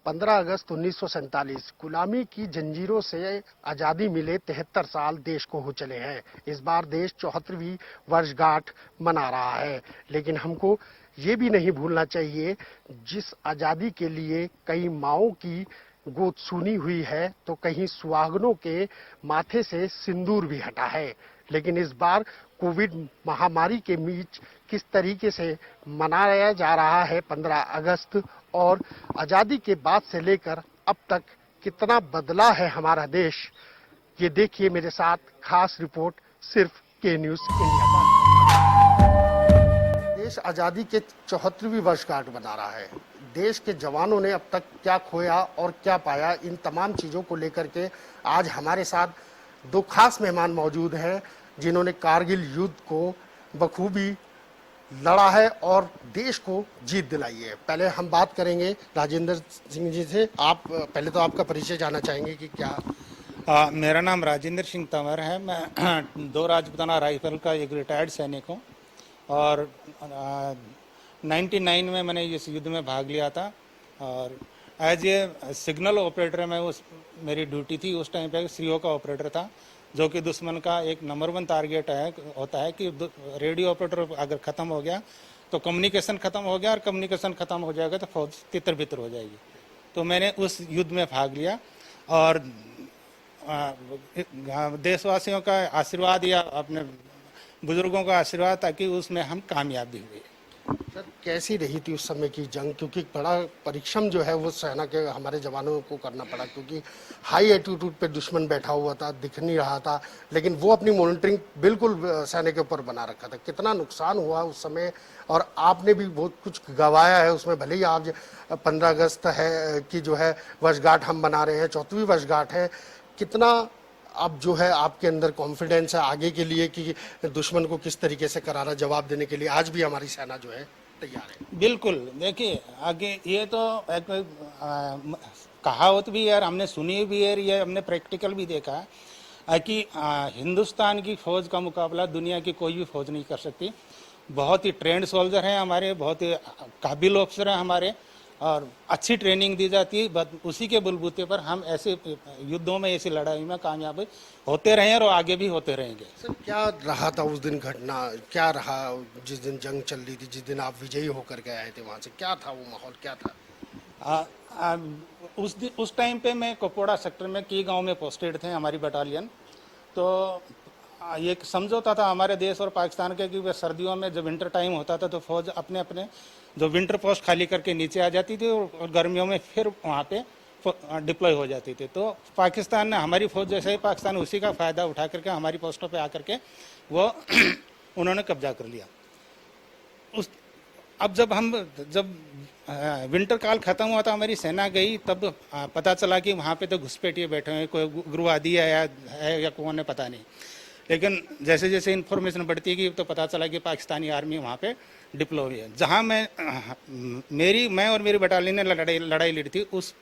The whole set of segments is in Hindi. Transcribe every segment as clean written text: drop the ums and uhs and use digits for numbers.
15 अगस्त 1947 गुलामी की जंजीरों से आजादी मिले 73 साल देश को हो चले हैं। इस बार देश 74वीं वर्षगांठ मना रहा है, लेकिन हमको ये भी नहीं भूलना चाहिए, जिस आजादी के लिए कई माओं की गोद सूनी हुई है, तो कहीं सुहागनों के माथे से सिंदूर भी हटा है। लेकिन इस बार कोविड महामारी के बीच किस तरीके से मनाया जा रहा है 15 अगस्त और आजादी के बाद से लेकर अब तक कितना बदला है हमारा देश, ये देखिए मेरे साथ खास रिपोर्ट सिर्फ के न्यूज इंडिया पर। देश आजादी के 74वीं वर्षगांठ मना रहा है। देश के जवानों ने अब तक क्या खोया और क्या पाया, इन तमाम चीजों को लेकर के आज हमारे साथ दो खास मेहमान मौजूद हैं, जिन्होंने कारगिल युद्ध को बखूबी लड़ा है और देश को जीत दिलाई है। पहले हम बात करेंगे राजेंद्र सिंह जी से। आप पहले तो आपका परिचय जानना चाहेंगे कि क्या? मेरा नाम राजेंद्र सिंह तंवर है। मैं 2 राजपूताना राइफल का एक रिटायर्ड सैनिक हूँ और 99 में मैंने इस युद्ध में भाग लिया था और एज ए सिग्नल ऑपरेटर मैं मेरी ड्यूटी थी। उस टाइम पे सीओ का ऑपरेटर था, जो कि दुश्मन का एक नंबर 1 टारगेट होता है कि रेडियो ऑपरेटर अगर ख़त्म हो गया तो कम्युनिकेशन ख़त्म हो गया और कम्युनिकेशन ख़त्म हो जाएगा तो फौज तितर बितर हो जाएगी। तो मैंने उस युद्ध में भाग लिया और देशवासियों का आशीर्वाद या अपने बुजुर्गों का आशीर्वाद ताकि उसमें हम कामयाब भी हुए। सर, कैसी रही थी उस समय की जंग? क्योंकि बड़ा परिश्रम जो है वो सेना के हमारे जवानों को करना पड़ा, क्योंकि हाई एल्टीट्यूड पे दुश्मन बैठा हुआ था, दिख नहीं रहा था, लेकिन वो अपनी मॉनिटरिंग बिल्कुल सेना के ऊपर बना रखा था। कितना नुकसान हुआ उस समय और आपने भी बहुत कुछ गंवाया है उसमें। भले ही आज 15 अगस्त है कि जो है वर्षगांठ हम मना रहे हैं, 74वीं वर्षगांठ है, कितना अब जो है आपके अंदर कॉन्फिडेंस है आगे के लिए कि दुश्मन को किस तरीके से करारा जवाब देने के लिए आज भी हमारी सेना जो है तैयार है? बिल्कुल, देखिए आगे ये तो एक कहावत भी है, हमने सुनी भी है, ये हमने प्रैक्टिकल भी देखा है कि हिंदुस्तान की फौज का मुकाबला दुनिया की कोई भी फौज नहीं कर सकती। बहुत ही ट्रेंड सोल्जर हैं हमारे, बहुत ही काबिल ऑफिसर हैं हमारे और अच्छी ट्रेनिंग दी जाती है। बस उसी के बलबूते पर हम ऐसे युद्धों में, ऐसी लड़ाई में कामयाब होते रहे और आगे भी होते रहेंगे। सर, क्या रहा था उस दिन घटना? क्या रहा जिस दिन जंग चल रही थी, जिस दिन आप विजयी होकर के आए थे वहां से? क्या था वो माहौल, क्या था? उस टाइम पे मैं कुपवाड़ा सेक्टर में की गांव में पोस्टेड थे हमारी बटालियन। तो ये समझौता था हमारे देश और पाकिस्तान के कि सर्दियों में जब विंटर टाइम होता था तो फौज अपने अपने जो विंटर पोस्ट खाली करके नीचे आ जाती थी और गर्मियों में फिर वहाँ पे डिप्लॉय हो जाती थी। तो पाकिस्तान ने हमारी फौज जैसे ही पाकिस्तान उसी का फ़ायदा उठा करके हमारी पोस्टों पे आकर के वो उन्होंने कब्जा कर लिया। अब जब विंटर काल खत्म हुआ था, हमारी सेना गई, तब पता चला कि वहाँ पे तो घुसपैठिए बैठे हैं, कोई गुरुवादी है या कौन है पता नहीं। लेकिन जैसे जैसे इन्फॉर्मेशन बढ़ती गई तो पता चला कि पाकिस्तानी आर्मी वहाँ पे डिप्लॉय हुई है। जहाँ मैं और मेरी बटालियन ने लड़ाई लड़ी थी, उस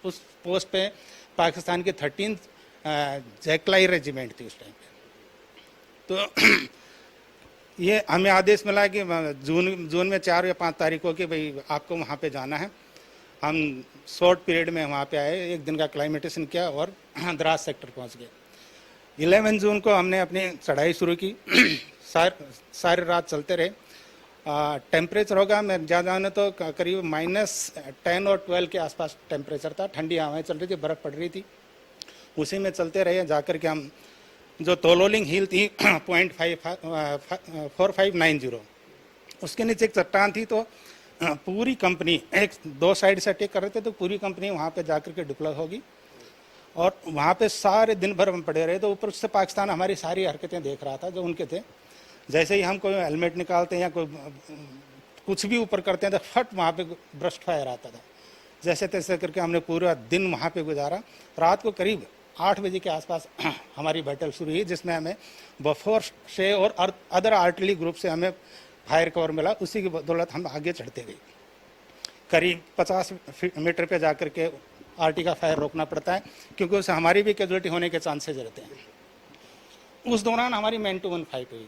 पोस्ट पे पाकिस्तान की 13th जैकलाई रेजिमेंट थी उस टाइम पे। तो ये हमें आदेश मिला कि जून में 4 या 5 तारीख को कि भाई आपको वहाँ पे जाना है। हम शॉर्ट पीरियड में वहाँ पे आए, 1 दिन का क्लाइमेटेशन किया और द्रास सेक्टर पहुँच गए। 11 जून को हमने अपनी चढ़ाई शुरू की। सारी रात चलते रहे। टेम्परेचर होगा, मैं ज़्यादा जाने तो करीब -10 और 12 के आसपास टेम्परेचर था। ठंडी हवाएं चल रही थी, बर्फ़ पड़ रही थी। उसी में चलते रहे। जाकर के हम जो तोलोलिंग हिल थी 4590, उसके नीचे एक चट्टान थी। तो पूरी कंपनी 2 साइड से अटैक कर रहे थे, तो पूरी कंपनी वहाँ पे जाकर के डिप्लॉय होगी और वहाँ पे सारे दिन भर हम पड़े रहे। तो ऊपर से पाकिस्तान हमारी सारी हरकतें देख रहा था जो उनके थे। जैसे ही हम कोई हेलमेट निकालते हैं या कोई कुछ भी ऊपर करते हैं तो फट वहाँ पे ब्रस्ट फायर आता था। जैसे तैसे करके हमने पूरा दिन वहाँ पे गुजारा। रात को करीब 8 बजे के आसपास हमारी बैटल शुरू हुई, जिसमें हमें बफोर्स से और अदर आर्टिलरी ग्रुप से हमें फायर कवर मिला। उसी की बदौलत हम आगे चढ़ते गए। करीब 50 मीटर पे जाकर के आरटी का फायर रोकना पड़ता है, क्योंकि उससे हमारी भी कैजुअल्टी होने के चांसेज रहते हैं। उस दौरान हमारी मैन टू मैन फाइट हुई।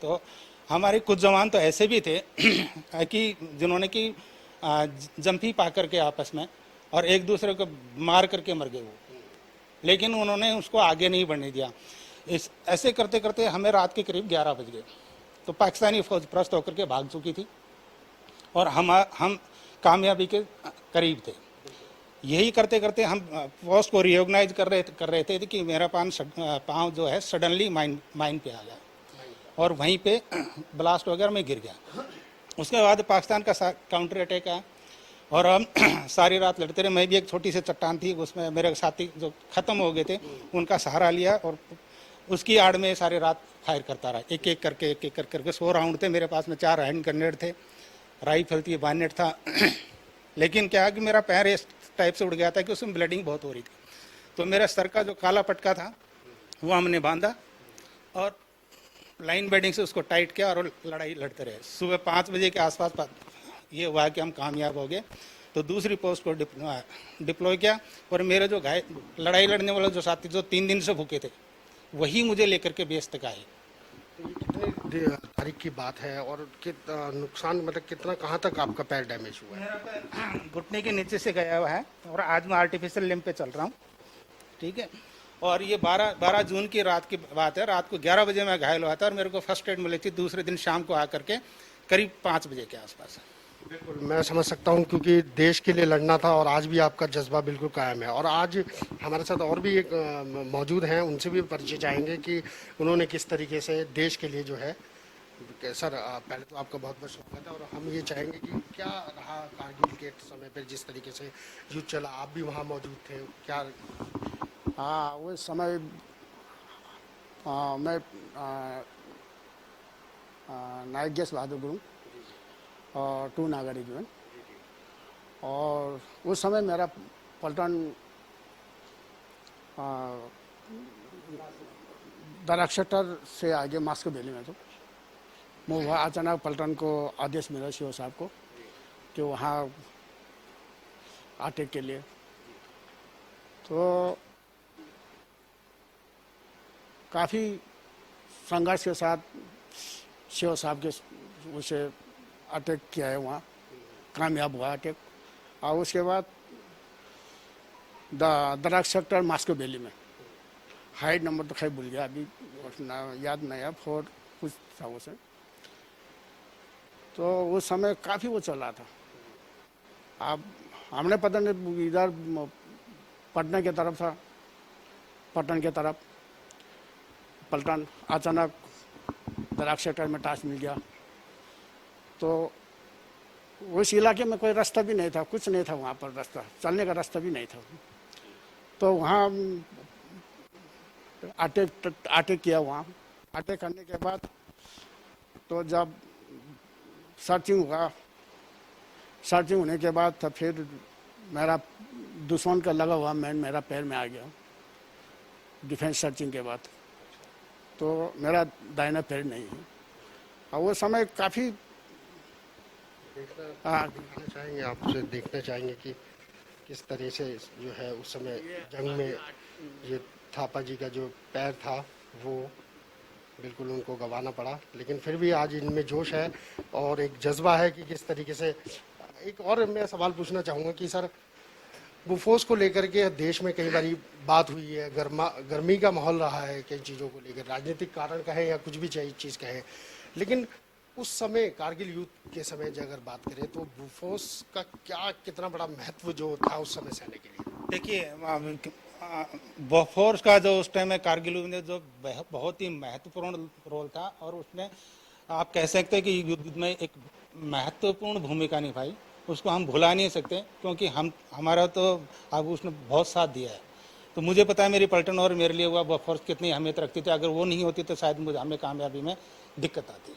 तो हमारे कुछ जवान तो ऐसे भी थे कि जिन्होंने कि जंपी पा करके आपस में और एक दूसरे को मार करके मर गए वो, लेकिन उन्होंने उसको आगे नहीं बढ़ने दिया। इस ऐसे करते करते हमें रात के करीब 11 बज गए, तो पाकिस्तानी फौज प्रस्त होकर के भाग चुकी थी और हम कामयाबी के करीब थे। यही करते करते हम फौज को रिओर्गनाइज कर रहे थे कि मेरा पाँव जो है सडनली माइन पे आ गया और वहीं पे ब्लास्ट वगैरह में गिर गया। उसके बाद पाकिस्तान का काउंटर अटैक आया और हम सारी रात लड़ते रहे। मैं भी एक छोटी सी चट्टान थी, उसमें मेरे साथी जो ख़त्म हो गए थे उनका सहारा लिया और उसकी आड़ में सारी रात फायर करता रहा, एक एक करके 100 राउंड थे मेरे पास में। 4 हैंड ग्रेनेड थे, राइफल थी, बायनेट था। लेकिन क्या कि मेरा पैर इस टाइप से उड़ गया था कि उसमें ब्लीडिंग बहुत हो रही थी। तो मेरे सर का जो काला पटका था वो हमने बांधा और लाइन बेडिंग से उसको टाइट किया और लड़ाई लड़ते रहे। सुबह 5 बजे के आसपास ये हुआ कि हम कामयाब हो गए। तो दूसरी पोस्ट को डिप्लॉय किया और मेरे जो लड़ाई लड़ने वाले जो साथी जो 3 दिन से भूखे थे वही मुझे लेकर के बेस तक आए। कितने तारीख की बात है और नुकसान मतलब कितना, कहाँ तक आपका पैर डैमेज हुआ है? मेरा पैर घुटने के नीचे से गया हुआ है और आज मैं आर्टिफिशियल लिम्ब पे चल रहा हूँ, ठीक है। और ये 12 जून की रात की बात है। रात को 11 बजे मैं घायल हुआ था और मेरे को फर्स्ट एड मिली थी दूसरे दिन शाम को आकर के करीब 5 बजे के आसपास। बिल्कुल मैं समझ सकता हूं, क्योंकि देश के लिए लड़ना था और आज भी आपका जज्बा बिल्कुल कायम है। और आज हमारे साथ और भी एक मौजूद हैं, उनसे भी परिचय चाहेंगे कि उन्होंने किस तरीके से देश के लिए जो है। सर पहले तो आपका बहुत बहुत स्वागत है और हम ये चाहेंगे कि क्या रहा कारगिल के समय पर जिस तरीके से युद्ध चला, आप भी वहाँ मौजूद थे, क्या? हाँ, उस समय मैं नायक गेस बहादुर गुरु और 2 नागा रेजिमेंट, और उस समय मेरा पलटन दराक सेक्टर से आगे मास्को वैली में। तो मैं वहाँ अचानक पलटन को आदेश मिला सीओ साहब को कि वहाँ अटैक के लिए। तो काफ़ी संघर्ष के साथ सीओ साहब के उसे अटैक किया है, वहाँ कामयाब हुआ अटैक। और उसके बाद दराक सेक्टर मास्को वैली में हाइट नंबर तो खैर भूल गया अभी, याद नहीं है, 4 कुछ था उसे। तो उस समय काफ़ी वो चल रहा था। अब हमने पता नहीं इधर पटना की तरफ था, पटन की तरफ पलटन अचानक दराक सेक्टर में टाच मिल गया। तो उस इलाके में कोई रास्ता भी नहीं था, कुछ नहीं था वहाँ पर, रास्ता चलने का रास्ता भी नहीं था। तो वहाँ अटैक किया। वहाँ अटैक करने के बाद तो जब सर्चिंग हुआ, सर्चिंग होने के बाद तो फिर मेरा दुश्मन का लगा हुआ मैन मेरा पैर में आ गया डिफेंस सर्चिंग के बाद। तो मेरा दाहिना पैर नहीं है। और वो समय काफ़ी देखना चाहेंगे, आपसे देखना चाहेंगे कि किस तरह से जो है उस समय जंग में ये थापा जी का जो पैर था वो बिल्कुल उनको गंवाना पड़ा, लेकिन फिर भी आज इनमें जोश है और एक जज्बा है कि किस तरीके से। एक और मैं सवाल पूछना चाहूँगा कि सर बोफोर्स को लेकर के देश में कई बारी बात हुई है, गर्मी का माहौल रहा है कई चीज़ों को लेकर, राजनीतिक कारण कहें या कुछ भी चीज़ कहें, लेकिन उस समय कारगिल युद्ध के समय जो अगर बात करें तो बोफोर्स का क्या कितना बड़ा महत्व जो था उस समय सेना के लिए? देखिए बोफोर्स का जो उस टाइम में कारगिल में जो बहुत ही महत्वपूर्ण रोल था और उसमें आप कह सकते हैं कि युद्ध में एक महत्वपूर्ण भूमिका निभाई, उसको हम भुला नहीं सकते क्योंकि हमारा तो अब उसने बहुत साथ दिया है। तो मुझे पता है मेरी पलटन और मेरे लिए वो बोफोर्स कितनी अहमियत रखती थी। अगर वो नहीं होती तो शायद हमें कामयाबी में दिक्कत आती।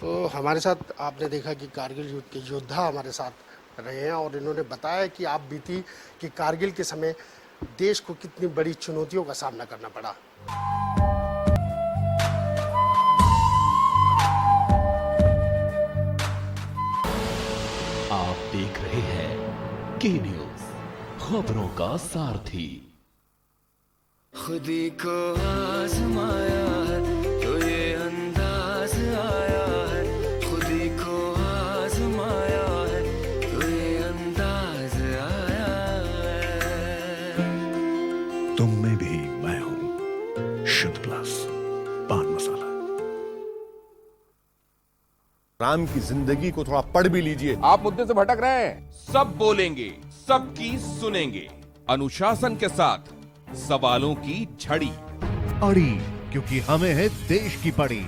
तो हमारे साथ आपने देखा कि कारगिल युद्ध के योद्धा हमारे साथ रहे हैं और इन्होंने बताया कि आप बीती कि कारगिल के समय देश को कितनी बड़ी चुनौतियों का सामना करना पड़ा। आप देख रहे हैं के न्यूज, खबरों का सारथी। खुदी को आजमाया है तो ये अंदाज आया है, खुदी को आजमाया है तो ये अंदाज तुम में भी मैं हूं। शुद्ध प्लस पान मसाला। राम की जिंदगी को थोड़ा पढ़ भी लीजिए। आप मुद्दे से भटक रहे हैं। सब बोलेंगे, सबकी सुनेंगे, अनुशासन के साथ सवालों की झड़ी। अड़ी, क्योंकि हमें है देश की पड़ी।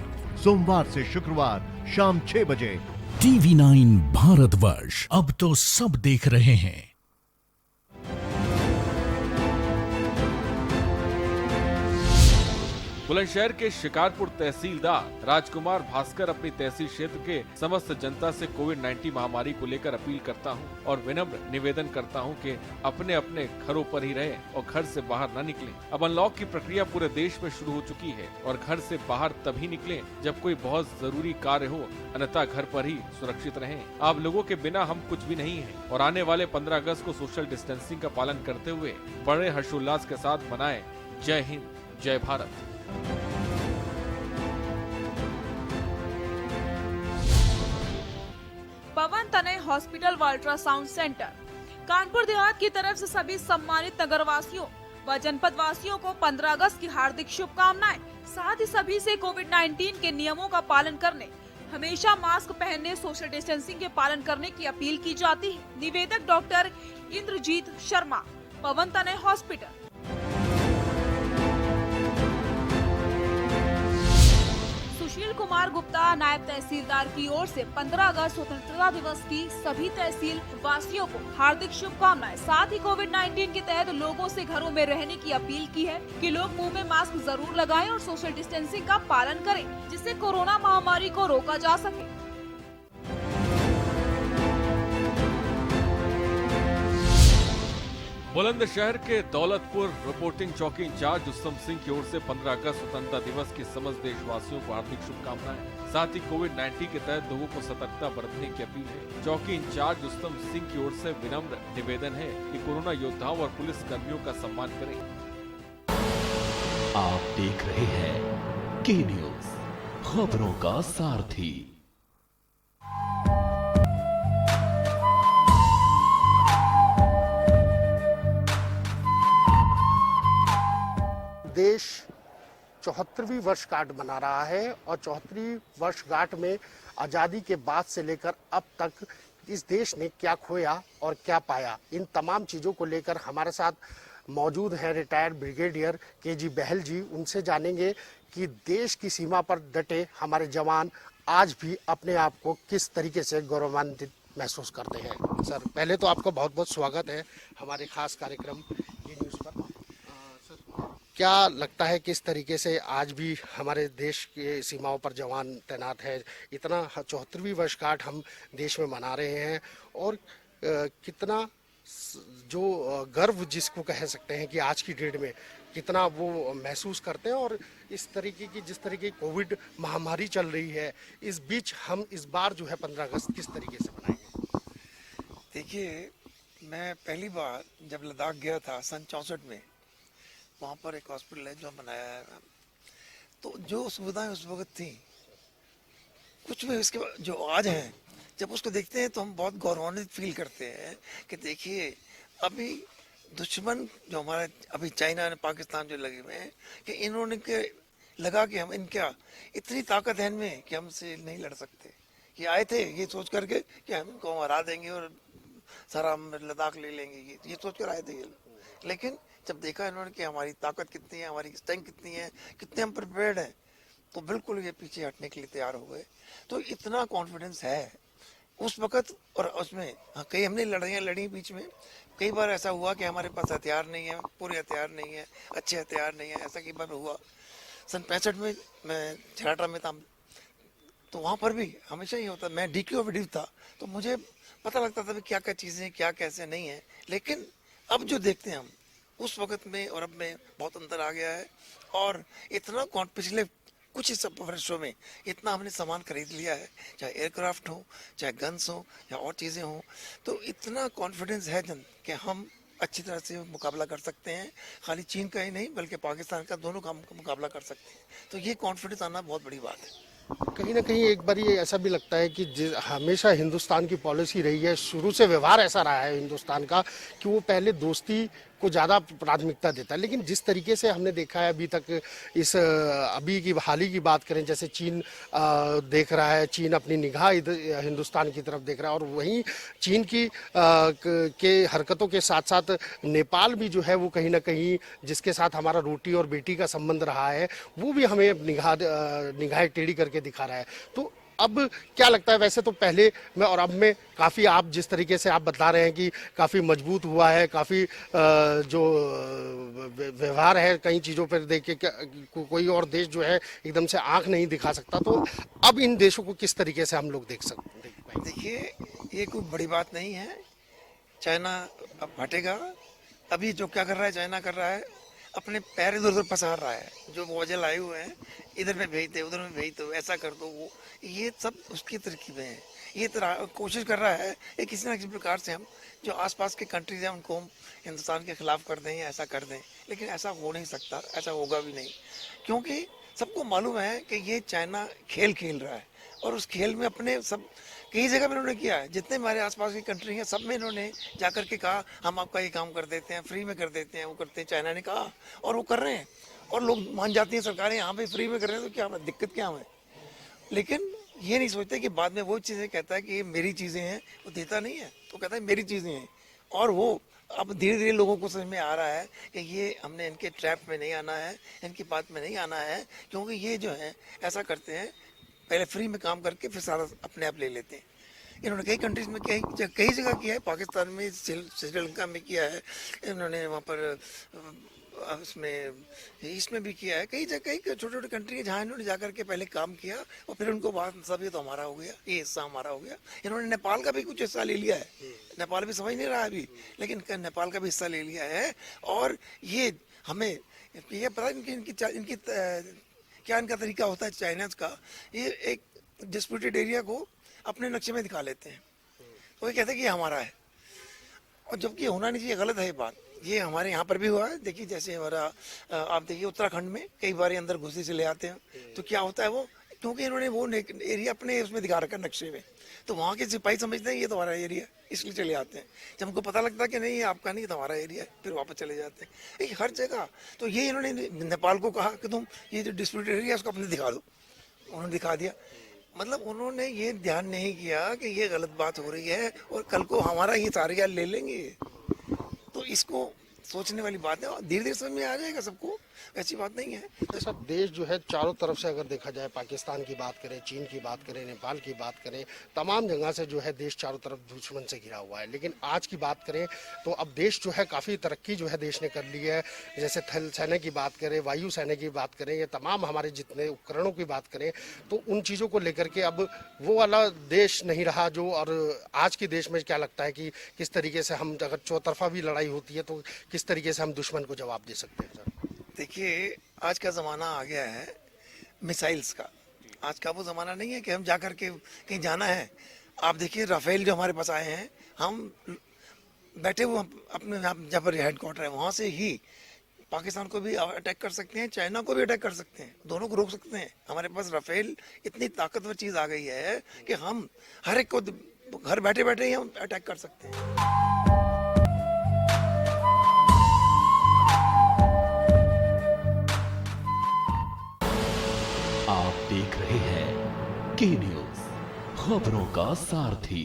सोमवार से शुक्रवार शाम 6 बजे। TV9 भारतवर्ष, अब तो सब देख रहे हैं। बुलंदशहर के शिकारपुर तहसीलदार राजकुमार भास्कर अपनी तहसील क्षेत्र के समस्त जनता से कोविड-19 महामारी को लेकर अपील करता हूं और विनम्र निवेदन करता हूं कि अपने अपने घरों पर ही रहें और घर से बाहर न निकलें। अब अनलॉक की प्रक्रिया पूरे देश में शुरू हो चुकी है और घर से बाहर तभी निकलें जब कोई बहुत जरूरी कार्य हो, अन्यथा घर पर ही सुरक्षित रहें। आप लोगों के बिना हम कुछ भी नहीं है और आने वाले 15 अगस्त को सोशल डिस्टेंसिंग का पालन करते हुए बड़े हर्षोल्लास के साथ मनाएं। जय हिंद, जय भारत। पवन तनय हॉस्पिटल व अल्ट्रासाउंड सेंटर कानपुर देहात की तरफ से सभी सम्मानित नगरवासियों व जनपद वासियों को 15 अगस्त की हार्दिक शुभकामनाएं। साथ ही सभी से कोविड-19 के नियमों का पालन करने, हमेशा मास्क पहनने, सोशल डिस्टेंसिंग के पालन करने की अपील की जाती है। निवेदक डॉक्टर इंद्रजीत शर्मा, पवन तनय हॉस्पिटल। सुशील कुमार गुप्ता नायब तहसीलदार की ओर से 15 अगस्त स्वतंत्रता दिवस की सभी तहसील वासियों को हार्दिक शुभकामनाएं। साथ ही कोविड-19 के तहत लोगों से घरों में रहने की अपील की है कि लोग मुंह में मास्क जरूर लगाएं और सोशल डिस्टेंसिंग का पालन करें, जिससे कोरोना महामारी को रोका जा सके। बुलंदशहर के दौलतपुर रिपोर्टिंग चौकी इंचार्ज उत्तम सिंह की ओर से 15 अगस्त स्वतंत्रता दिवस की समस्त देशवासियों को हार्दिक शुभकामनाएं। साथ ही कोविड-19 के तहत लोगों को सतर्कता बरतने की अपील है। चौकी इंचार्ज उत्तम सिंह की ओर से विनम्र निवेदन है कि कोरोना योद्धाओं और पुलिस कर्मियों का सम्मान करें। आप देख रहे हैं के न्यूज, खबरों का सारथी। देश 74वीं वर्षगांठ मना रहा है और 74वीं वर्षगांठ में आज़ादी के बाद से लेकर अब तक इस देश ने क्या खोया और क्या पाया, इन तमाम चीज़ों को लेकर हमारे साथ मौजूद हैं रिटायर्ड ब्रिगेडियर के.जी. बहल जी। उनसे जानेंगे कि देश की सीमा पर डटे हमारे जवान आज भी अपने आप को किस तरीके से गौरवान्वित महसूस करते हैं। सर, पहले तो आपका बहुत बहुत स्वागत है हमारे खास कार्यक्रम ये न्यूज़ पर। क्या लगता है किस तरीके से आज भी हमारे देश के सीमाओं पर जवान तैनात है? इतना 74वीं वर्षगांठ हम देश में मना रहे हैं और कितना जो गर्व जिसको कह सकते हैं कि आज की डेट में कितना वो महसूस करते हैं और इस तरीके की जिस तरीके की कोविड महामारी चल रही है, इस बीच हम इस बार जो है 15 अगस्त किस तरीके से मनाएंगे? देखिए, मैं पहली बार जब लद्दाख गया था सन 64 में, वहाँ पर एक हॉस्पिटल है जो बनाया है, तो जो सुविधाएं उस वक्त थी कुछ भी इसके जो आज हैं, जब उसको देखते हैं तो हम बहुत गौरवान्वित फील करते हैं कि देखिए अभी दुश्मन जो हमारे अभी चाइना ने पाकिस्तान जो लगे हुए हैं कि इन्होंने के लगा कि हम इनका इतनी ताकत है इनमें कि हमसे नहीं लड़ सकते। ये आए थे ये सोच करके कि हम इनको हरा देंगे और सारा हम लद्दाख ले लेंगे, ये सोच कर आए थे ये लोग। लेकिन जब देखा इन्होंने कि हमारी ताकत कितनी है, हमारी स्ट्रेंथ कितनी है, कितने हम प्रिपेयर्ड हैं, तो बिल्कुल ये पीछे हटने के लिए तैयार हो गए। तो इतना कॉन्फिडेंस है उस वक़्त और उसमें। हाँ, कई हमने लड़ाइयाँ लड़ी बीच में, कई बार ऐसा हुआ कि हमारे पास हथियार नहीं है, पूरे हथियार नहीं है, अच्छे हथियार नहीं है, ऐसा कई बार हुआ। सन 65 में मैं छराटा में था, तो वहाँ पर भी हमेशा ही होता, मैं DQ ऑपरेटिव था, तो मुझे पता लगता था क्या क्या चीज़ें क्या कैसे नहीं है। लेकिन अब जो देखते हैं हम उस वक़्त में और अब में बहुत अंतर आ गया है और इतना पिछले कुछ ही सब वर्षों में इतना हमने सामान खरीद लिया है, चाहे एयरक्राफ्ट हो, चाहे गन्स हो या और चीज़ें हों, तो इतना कॉन्फिडेंस है जन कि हम अच्छी तरह से मुकाबला कर सकते हैं। खाली चीन का ही नहीं बल्कि पाकिस्तान का, दोनों का मुकाबला कर सकते हैं। तो ये कॉन्फिडेंस आना बहुत बड़ी बात है। कहीं ना कहीं एक बार ये ऐसा भी लगता है कि हमेशा हिंदुस्तान की पॉलिसी रही है, शुरू से व्यवहार ऐसा रहा है हिंदुस्तान का कि वो पहले दोस्ती को ज़्यादा प्राथमिकता देता है। लेकिन जिस तरीके से हमने देखा है अभी तक, इस अभी की हाल ही की बात करें, जैसे चीन देख रहा है, चीन अपनी निगाह हिंदुस्तान की तरफ देख रहा है, और वहीं चीन की के हरकतों के साथ साथ नेपाल भी जो है वो कहीं ना कहीं, जिसके साथ हमारा रोटी और बेटी का संबंध रहा है, वो भी हमें निगाहें टेढ़ी करके दिखा रहा है। तो अब क्या लगता है, वैसे तो पहले में और अब में काफ़ी, आप जिस तरीके से आप बता रहे हैं कि काफ़ी मजबूत हुआ है, काफ़ी जो व्यवहार है कई चीज़ों पर देख के कोई और देश जो है एकदम से आंख नहीं दिखा सकता, तो अब इन देशों को किस तरीके से हम लोग देख सकते हैं? देखिए, ये कोई बड़ी बात नहीं है। चाइना अब हटेगा। अभी जो क्या कर रहा है चाइना, कर रहा है अपने पैर इधर उधर पसार रहा है। जो वजह लाए हुए हैं, इधर में भेज दे, उधर में भेज दो, ऐसा कर दो, वो ये सब उसकी तरकीबें हैं। ये कोशिश कर रहा है कि किसी न किसी प्रकार से हम जो आसपास के कंट्रीज हैं उनको हम हिंदुस्तान के खिलाफ कर दें या ऐसा कर दें। लेकिन ऐसा हो नहीं सकता, ऐसा होगा भी नहीं, क्योंकि सबको मालूम है कि ये चाइना खेल खेल रहा है, और उस खेल में अपने सब कई जगह में इन्होंने किया है। जितने हमारे आसपास की कंट्री हैं, सब में इन्होंने जाकर के कहा हम आपका ये काम कर देते हैं, फ्री में कर देते हैं, वो करते हैं। चाइना ने कहा और वो कर रहे हैं, और लोग मान जाती हैं सरकारें, यहाँ पे फ्री में कर रहे हैं, तो क्या दिक्कत क्या है? लेकिन ये नहीं सोचते कि बाद में वो चीज़ें कहता है कि ये मेरी चीज़ें हैं, वो देता नहीं है, तो कहता है मेरी चीज़ें हैं। और वो अब धीरे धीरे लोगों को समझ में आ रहा है कि ये हमने इनके ट्रैप में नहीं आना है, इनकी बात में नहीं आना है, क्योंकि ये जो है ऐसा करते हैं, पहले फ्री में काम करके फिर सारा अपने आप ले लेते हैं। इन्होंने कई कंट्रीज में कई जगह किया है, पाकिस्तान में, श्रीलंका में किया है इन्होंने, वहाँ पर उसमें इसमें भी किया है, कई जगह कई छोटे छोटे कंट्री है जहाँ इन्होंने जाकर के पहले काम किया और फिर उनको बात सब ये तो हमारा हो गया, ये हिस्सा हमारा हो गया। इन्होंने नेपाल का भी कुछ हिस्सा ले लिया है, नेपाल भी समझ नहीं रहा अभी, लेकिन नेपाल का भी हिस्सा ले लिया है। और ये हमें ये पता इनकी क्या इनका तरीका होता है चाइनीज का, ये एक डिस्प्यूटेड एरिया को अपने नक्शे में दिखा लेते हैं, तो ये कहते हैं कि हमारा है, और जबकि होना नहीं चाहिए, गलत है ये बात। ये हमारे यहाँ पर भी हुआ है। देखिए जैसे हमारा आप देखिए उत्तराखंड में कई बार अंदर घुसे चले आते हैं, तो क्या होता है वो, क्योंकि इन्होंने वो एरिया अपने उसमें दिखा रखा नक्शे में, तो वहाँ के सिपाही समझते हैं ये तो हमारा एरिया, इसलिए चले आते हैं। जब हमको पता लगता है कि नहीं ये आपका नहीं, तो हमारा एरिया है, फिर वापस चले जाते हैं। हर जगह तो ये इन्होंने नेपाल को कहा कि तुम ये जो डिस्प्यूटेड एरिया उसको अपने दिखा दो, उन्होंने दिखा दिया। मतलब उन्होंने ये ध्यान नहीं किया कि ये गलत बात हो रही है और कल को हमारा ये सारे ले लेंगे, तो इसको सोचने वाली बात है, और धीरे धीरे समझ में आ जाएगा सबको, ऐसी बात नहीं है। तो सब देश जो है चारों तरफ से अगर देखा जाए, पाकिस्तान की बात करें, चीन की बात करें, नेपाल की बात करें, तमाम जगह से जो है देश चारों तरफ दुश्मन से घिरा हुआ है। लेकिन आज की बात करें तो अब देश जो है काफ़ी तरक्की जो है देश ने कर ली है। जैसे थल सेना की बात करें, वायु सेना की बात करें, ये तमाम हमारे जितने उपकरणों की बात करें, तो उन चीज़ों को लेकर के अब वो वाला देश नहीं रहा जो, और आज के देश में क्या लगता है कि किस तरीके से हम, अगर चौतरफा भी लड़ाई होती है तो किस तरीके से हम दुश्मन को जवाब दे सकते हैं? सर देखिए, आज का ज़माना आ गया है मिसाइल्स का। आज का वो ज़माना नहीं है कि हम जाकर के कहीं जाना है। आप देखिए राफेल जो हमारे पास आए हैं, हम बैठे हुए अपने जहाँ पर हेडक्वार्टर है वहाँ से ही पाकिस्तान को भी अटैक कर सकते हैं, चाइना को भी अटैक कर सकते हैं, दोनों को रोक सकते हैं। हमारे पास राफेल इतनी ताकतवर चीज़ आ गई है कि हम हर एक को घर बैठे बैठे ही हम अटैक कर सकते हैं। आप देख रहे हैं के न्यूज, खबरों का सारथी।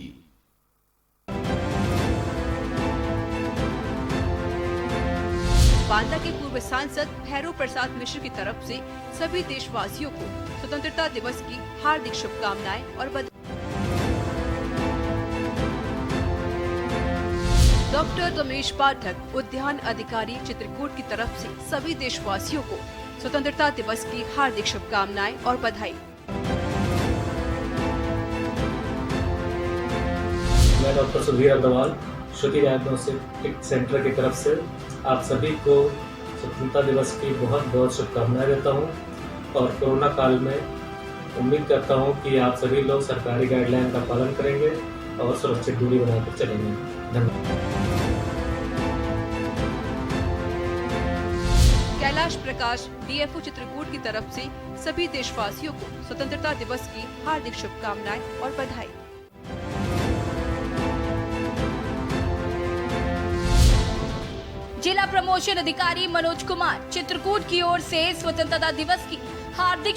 बांदा के पूर्व सांसद भैरव प्रसाद मिश्र की तरफ से सभी देशवासियों को स्वतंत्रता दिवस की हार्दिक शुभकामनाएं और बधाई। डॉक्टर रमेश पाठक, उद्यान अधिकारी चित्रकूट की तरफ से सभी देशवासियों को स्वतंत्रता दिवस की हार्दिक शुभकामनाएं और बधाई। मैं डॉक्टर सुधीर अग्रवाल, श्रुति डायग्नोस्टिक सेंटर की तरफ से आप सभी को स्वतंत्रता दिवस की बहुत बहुत शुभकामनाएं देता हूं, और कोरोना काल में उम्मीद करता हूं कि आप सभी लोग सरकारी गाइडलाइन का पालन करेंगे और सुरक्षित दूरी बनाकर चलेंगे। धन्यवाद। कैलाश प्रकाश, डीएफओ चित्रकूट की तरफ से सभी देशवासियों को स्वतंत्रता दिवस की हार्दिक शुभकामनाएं और बधाई। जिला जिला प्रमोशन अधिकारी मनोज कुमार चित्रकूट की ओर से स्वतंत्रता दिवस की हार्दिक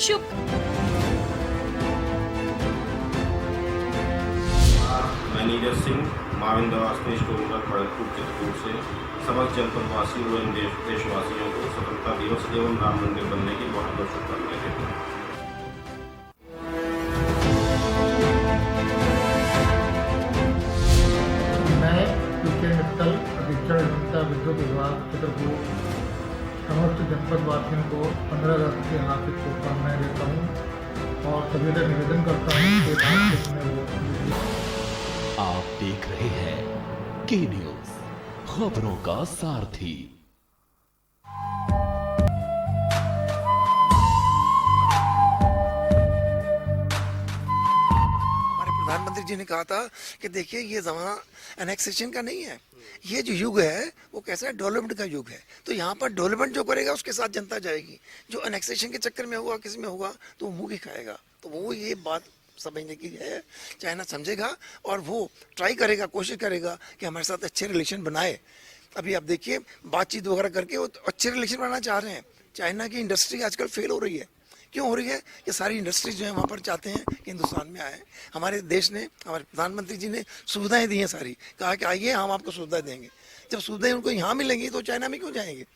मैनेजर सिंह माविंदवास ने खड़गपुर चित्रकूट से समस्त जनपद वासियों एवं देशवासियों को स्वतंत्रता दिवस एवं राम मंदिर बनने की बहुत बहुत शुभकामनाएं देता हूँ। मैं पीके मित्तल अधीक्षण जनता विद्युत विभाग चित्रकूट समस्त जनपद वासियों को 15 अगस्त की हार्दिक शुभकामनाएं देता हूँ और सभी से निवेदन करता हूँ कि भारत में वो आप देख रहे हैं के न्यूज, खबरों का सारथी। प्रधानमंत्री जी ने कहा था कि देखिए ये जमाना एनेक्सेशन का नहीं है, ये जो युग है वो कैसा है, डेवलपमेंट का युग है। तो यहाँ पर डेवलपमेंट जो करेगा उसके साथ जनता जाएगी। जो एनेक्सेशन के चक्कर में होगा, किसी में होगा तो वो मुंह ही खाएगा। तो वो ये बात समझने की है, चाइना समझेगा और वो ट्राई करेगा, कोशिश करेगा कि हमारे साथ अच्छे रिलेशन बनाए। अभी आप देखिए बातचीत वगैरह करके वो अच्छे रिलेशन बनाना चाह रहे हैं। चाइना की इंडस्ट्री आजकल फेल हो रही है। क्यों हो रही है? ये सारी इंडस्ट्रीज जो है वहाँ पर चाहते हैं कि हिंदुस्तान में आए। हमारे देश ने, हमारे प्रधानमंत्री जी ने सुविधाएं दी हैं सारी, कहा कि आइए हम आपको सुविधा देंगे। जब सुविधाएं उनको यहाँ मिलेंगी तो चाइना में क्यों जाएंगे,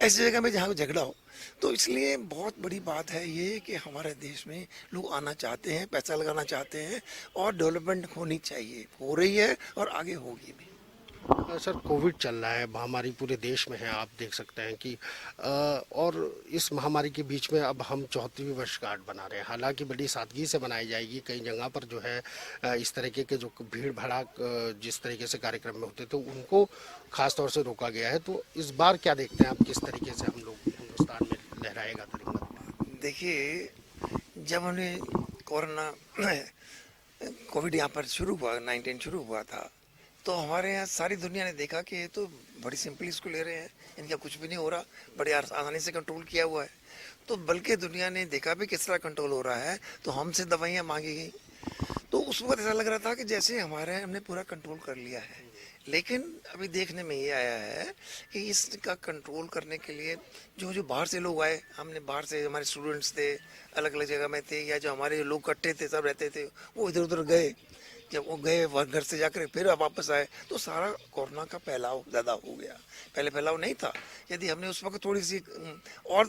ऐसी जगह में जहाँ झगड़ा हो। तो इसलिए बहुत बड़ी बात है ये कि हमारे देश में लोग आना चाहते हैं, पैसा लगाना चाहते हैं और डेवलपमेंट होनी चाहिए, हो रही है और आगे होगी भी। सर, कोविड चल रहा है, महामारी पूरे देश में है, आप देख सकते हैं कि और इस महामारी के बीच में अब हम 34वीं वर्षगांठ बना रहे हैं। हालांकि बड़ी सादगी से बनाई जाएगी। कई जगह पर जो है इस तरीके के जो भीड़ भड़ाक जिस तरीके से कार्यक्रम में होते थे उनको खास तौर से रोका गया है। तो इस बार क्या देखते हैं आप, किस तरीके से हम लोग हिंदुस्तान में लहराएगा तिरंगा? देखिए, जब हमने कोविड यहाँ पर शुरू हुआ, 19 शुरू हुआ था, तो हमारे यहाँ सारी दुनिया ने देखा कि ये तो बड़ी सिंपली इसको ले रहे हैं, इनका कुछ भी नहीं हो रहा, बड़े आसानी से कंट्रोल किया हुआ है। तो बल्कि दुनिया ने देखा भी किस तरह कंट्रोल हो रहा है, तो हमसे दवाइयाँ मांगी गई। तो उस वक्त ऐसा लग रहा था कि जैसे हमने पूरा कंट्रोल कर लिया है। लेकिन अभी देखने में ये आया है कि इसका कंट्रोल करने के लिए जो बाहर से लोग आए, हमने बाहर से, हमारे स्टूडेंट्स थे, अलग अलग जगह में थे, या जो हमारे लोग इकट्ठे थे, सब रहते थे, वो इधर उधर गए। जब वो गए घर से जाकर फिर वापस आए तो सारा कोरोना का फैलाव ज़्यादा हो गया। पहले फैलाव नहीं था। यदि हमने उस वक्त थोड़ी सी और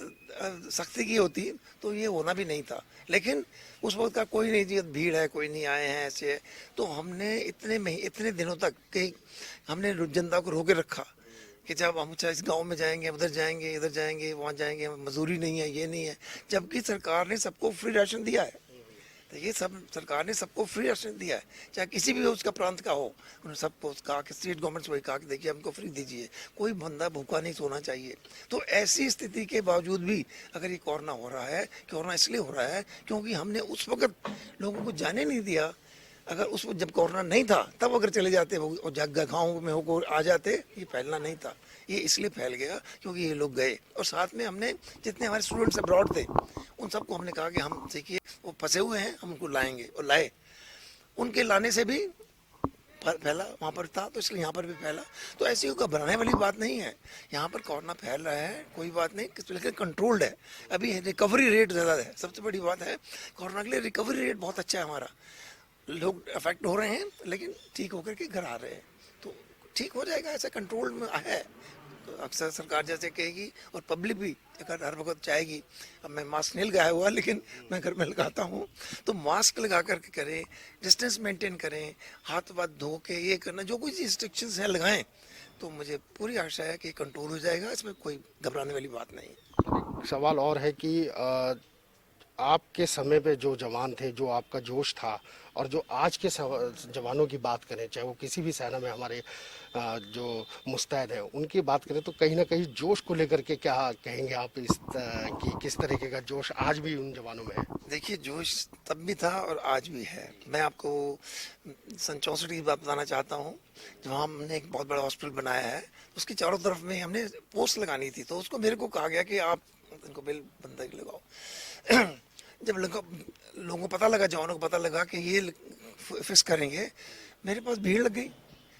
सख्ती की होती तो ये होना भी नहीं था। लेकिन उस वक्त का कोई नहीं जी, भीड़ है, कोई नहीं आए हैं, ऐसे है। तो हमने इतने दिनों तक कहीं हमने जनता को रोके रखा कि जब हम इस गांव में जाएंगे, उधर जाएंगे, इधर जाएंगे, वहाँ जाएंगे, मजदूरी नहीं है, ये नहीं है। जबकि सरकार ने सबको फ्री राशन दिया है। तो ये सब सरकार ने सबको फ्री राशन दिया है, चाहे किसी भी उसका प्रांत का हो। उन्होंने सबको कहा कि स्टेट गवर्नमेंट वही कहा कि देखिए हमको फ्री दीजिए, कोई बंदा भूखा नहीं सोना चाहिए। तो ऐसी स्थिति के बावजूद भी अगर ये कोरोना हो रहा है, कोरोना इसलिए हो रहा है क्योंकि हमने उस वक्त लोगों को जाने नहीं दिया। अगर उस वक्त जब कोरोना नहीं था तब अगर चले जाते और जगह गाँव में होकर आ जाते, ये फैलना नहीं था। ये इसलिए फैल गया क्योंकि ये लोग गए। और साथ में हमने जितने हमारे स्टूडेंट्स अब्रॉड थे उन सबको हमने कहा कि हम देखिए वो फंसे हुए हैं, हम उनको लाएंगे, और लाए। उनके लाने से भी फैला, वहाँ पर था तो इसलिए यहाँ पर भी फैला। तो ऐसी घबराने वाली बात नहीं है। यहाँ पर कोरोना फैल रहा है, कोई बात नहीं, लेकिन कंट्रोल्ड है। अभी रिकवरी रेट ज़्यादा है, सबसे बड़ी बात है कोरोना के लिए रिकवरी रेट बहुत अच्छा है हमारा। लोग अफेक्ट हो रहे हैं लेकिन ठीक होकर के घर आ रहे हैं, तो ठीक हो जाएगा, ऐसा कंट्रोल में है। तो अक्सर सरकार जैसे कहेगी और पब्लिक भी अगर हर वक्त चाहेगी। अब मैं मास्क नहीं लगाया हुआ लेकिन मैं घर में लगाता हूँ, तो मास्क लगा करके करें, डिस्टेंस मेंटेन करें, हाथ वाथ धो के ये करना, जो कुछ रिस्ट्रिक्शंस हैं लगाएं, तो मुझे पूरी आशा है कि कंट्रोल हो जाएगा। इसमें कोई घबराने वाली बात नहीं। सवाल और है कि आपके समय पे जो जवान थे, जो आपका जोश था, और जो आज के जवानों की बात करें, चाहे वो किसी भी सेना में हमारे जो मुस्तैद हैं उनकी बात करें, तो कहीं ना कहीं जोश को लेकर के क्या कहेंगे आप, कि किस तरीके का जोश आज भी उन जवानों में है? देखिए, जोश तब भी था और आज भी है। मैं आपको सन 64 की बात बताना चाहता हूँ, जहाँ हमने एक बहुत बड़ा हॉस्पिटल बनाया है, उसकी चारों तरफ में हमने पोस्ट लगानी थी। तो उसको मेरे को कहा गया कि आप इनको बिल बंदा लगाओ। जब लोगों को पता लगा, जवानों को पता लगा कि ये फिक्स करेंगे, मेरे पास भीड़ लग गई।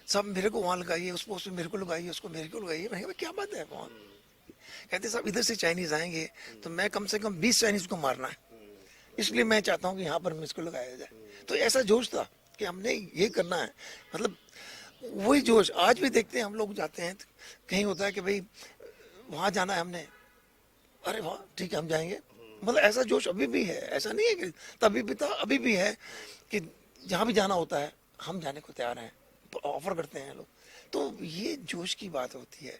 सब मेरे को वहाँ लगाइए, उस पोस्ट में मेरे को लगाइए, उसको मेरे को लगाइए। मैंने कहा क्या बात है वहाँ? कहते साहब इधर से चाइनीज आएंगे तो मैं कम से कम 20 चाइनीज को मारना है, इसलिए मैं चाहता हूँ कि यहाँ पर इसको लगाया जाए। तो ऐसा जोश था कि हमने ये करना है, मतलब वही जोश आज भी देखते हैं। हम लोग जाते हैं कहीं होता है कि भाई वहाँ जाना है हमने, अरे वाह ठीक है हम जाएंगे, मतलब ऐसा जोश अभी भी है। ऐसा नहीं है कि तभी भी था, अभी भी है कि जहाँ भी जाना होता है हम जाने को तैयार हैं, ऑफर करते हैं लोग। तो ये जोश की बात होती है।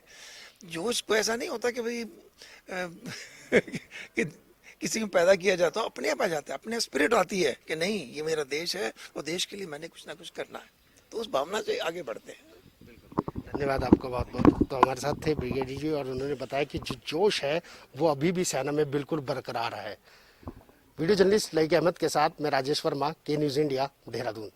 जोश को ऐसा नहीं होता कि भाई कि किसी को पैदा किया जाता है, अपने आप आ जाता है, अपने स्पिरिट आती है कि नहीं ये मेरा देश है और देश के लिए मैंने कुछ ना कुछ करना है, तो उस भावना से आगे बढ़ते हैं। धन्यवाद आपका बहुत बहुत। तो हमारे साथ थे ब्रिगेडियर जी और उन्होंने बताया कि जो जोश है वो अभी भी सेना में बिल्कुल बरकरार है। वीडियो जर्नलिस्ट लईक अहमद के साथ मैं राजेश वर्मा, के न्यूज इंडिया, देहरादून।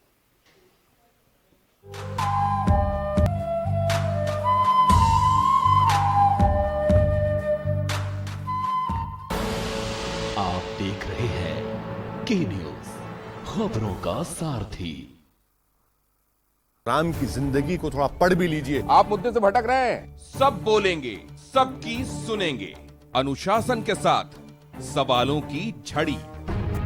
आप देख रहे हैं के न्यूज, खबरों का सारथी। राम की जिंदगी को थोड़ा पढ़ भी लीजिए। आप मुद्दे से भटक रहे हैं। सब बोलेंगे, सबकी सुनेंगे, अनुशासन के साथ, सवालों की झड़ी।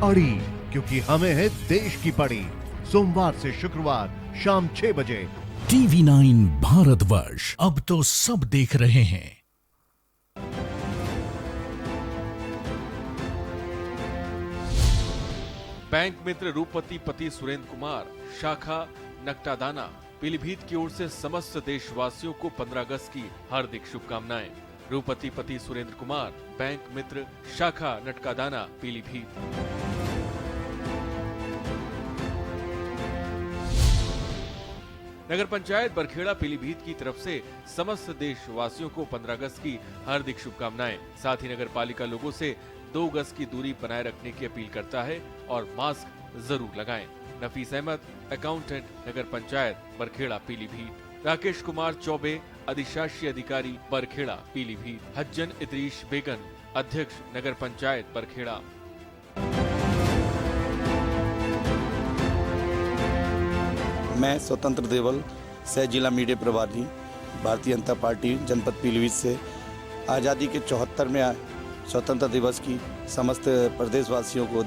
अड़ी, क्योंकि हमें है देश की पड़ी। सोमवार से शुक्रवार शाम 6 बजे। TV9 भारतवर्ष, अब तो सब देख रहे हैं। बैंक मित्र रूपपति पति सुरेंद्र कुमार, शाखा नकटादाना, पीलीभीत की ओर से समस्त देशवासियों को 15 अगस्त की हार्दिक शुभकामनाएं। रूपपति पति सुरेंद्र कुमार, बैंक मित्र, शाखा नटकादाना, पीलीभीत। नगर पंचायत बरखेड़ा पीलीभीत की तरफ से समस्त देशवासियों को 15 अगस्त की हार्दिक शुभकामनाएं। साथ ही नगर पालिका लोगों से 2 गज की दूरी बनाए रखने की अपील करता है और मास्क जरूर लगाएं। नफीस अहमद, अकाउंटेंट, नगर पंचायत बरखेड़ा पीलीभीत। राकेश कुमार चौबे, अधिशासी अधिकारी बरखेड़ा पीलीभीत। हज्जन इदरीश बेगन, अध्यक्ष नगर पंचायत बरखेड़ा। मैं स्वतंत्र देवल, सह जिला मीडिया प्रभारी, भारतीय जनता पार्टी जनपद पीलीभीत से आज़ादी के 74वें स्वतंत्रता दिवस की समस्त प्रदेशवासियों को